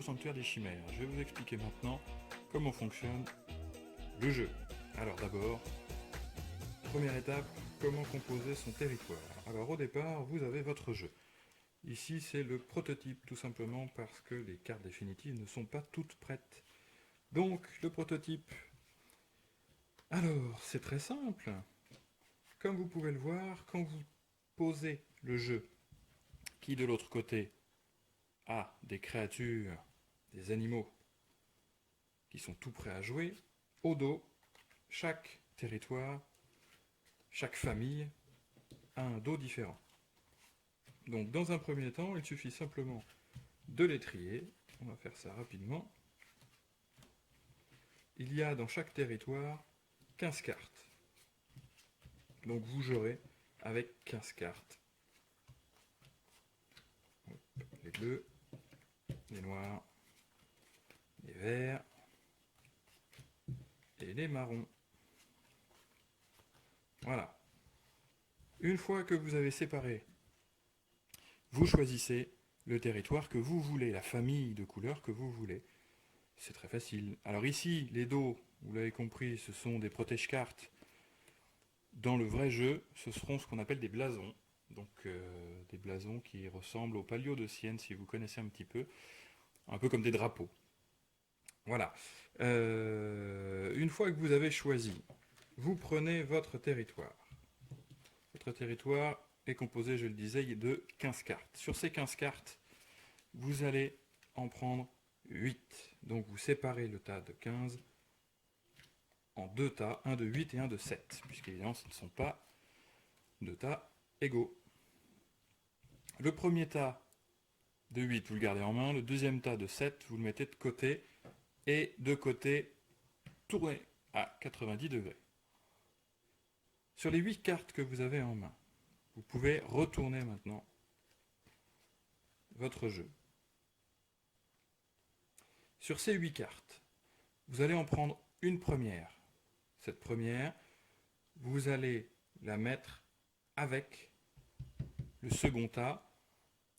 sanctuaire des chimères. Je vais vous expliquer maintenant comment fonctionne le jeu. Alors d'abord, première étape, comment composer son territoire. Alors au départ, vous avez votre jeu. Ici, c'est le prototype, tout simplement parce que les cartes définitives ne sont pas toutes prêtes. Donc, le prototype. Alors, c'est très simple. Comme vous pouvez le voir, quand vous posez le jeu, qui de l'autre côté a des créatures, des animaux, qui sont tout prêts à jouer, au dos, chaque territoire, chaque famille a un dos différent. Donc dans un premier temps, il suffit simplement de les trier. On va faire ça rapidement. Il y a dans chaque territoire 15 cartes. Donc vous jouerez avec 15 cartes. Les bleus, les noirs, les verts et les marrons. Voilà. Une fois que vous avez séparé, vous choisissez le territoire que vous voulez, la famille de couleurs que vous voulez. C'est très facile. Alors ici, les dos, vous l'avez compris, ce sont des protège-cartes. Dans le vrai jeu, ce seront ce qu'on appelle des blasons. Donc des blasons qui ressemblent au palio de Sienne, si vous connaissez un petit peu comme des drapeaux. Voilà. Une fois que vous avez choisi, vous prenez votre territoire. Votre territoire est composé, je le disais, de 15 cartes. Sur ces 15 cartes, vous allez en prendre 8. Donc vous séparez le tas de 15 en deux tas, un de 8 et un de 7, puisqu'évidemment ce ne sont pas deux tas égaux. Le premier tas de 8, vous le gardez en main, le deuxième tas de 7, vous le mettez de côté, et de côté, tourné à 90 degrés. Sur les 8 cartes que vous avez en main, vous pouvez retourner maintenant votre jeu. Sur ces 8 cartes, vous allez en prendre une première. Cette première, vous allez la mettre avec le second tas,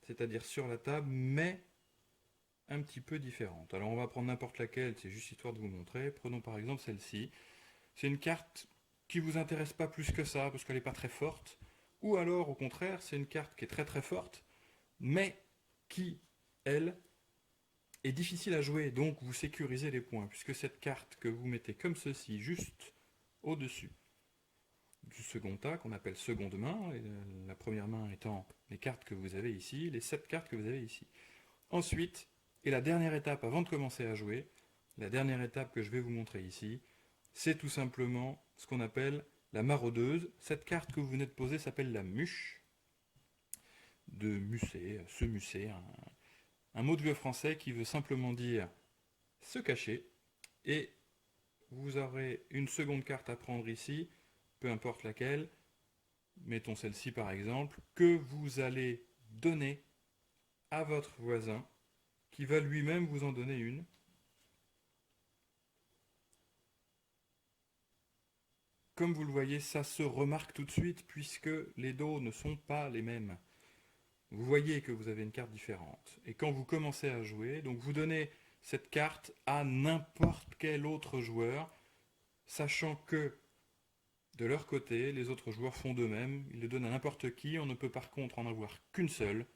c'est-à-dire sur la table, mais un petit peu différente. Alors on va prendre n'importe laquelle, c'est juste histoire de vous montrer. Prenons par exemple celle-ci. C'est une carte qui ne vous intéresse pas plus que ça, parce qu'elle n'est pas très forte. Ou alors, au contraire, c'est une carte qui est très très forte, mais qui, elle, est difficile à jouer, donc vous sécurisez les points, puisque cette carte que vous mettez comme ceci, juste au-dessus du second tas, qu'on appelle seconde main, et la première main étant les cartes que vous avez ici, les 7 cartes que vous avez ici. Ensuite, et la dernière étape avant de commencer à jouer, la dernière étape que je vais vous montrer ici, c'est tout simplement ce qu'on appelle la maraudeuse. Cette carte que vous venez de poser s'appelle la muche, de musser, se musser, un mot de vieux français qui veut simplement dire se cacher, et vous aurez une seconde carte à prendre ici, peu importe laquelle, mettons celle-ci par exemple, que vous allez donner à votre voisin, qui va lui-même vous en donner une. Comme vous le voyez, ça se remarque tout de suite, puisque les dos ne sont pas les mêmes. Vous voyez que vous avez une carte différente. Et quand vous commencez à jouer, donc vous donnez cette carte à n'importe quel autre joueur, sachant que de leur côté, les autres joueurs font de même, ils le donnent à n'importe qui, on ne peut par contre en avoir qu'une seule,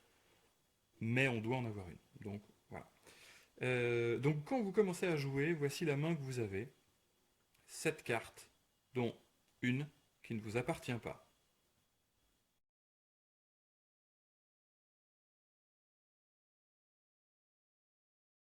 mais on doit en avoir une. Donc voilà. Donc quand vous commencez à jouer, voici la main que vous avez. 7 cartes, dont une qui ne vous appartient pas.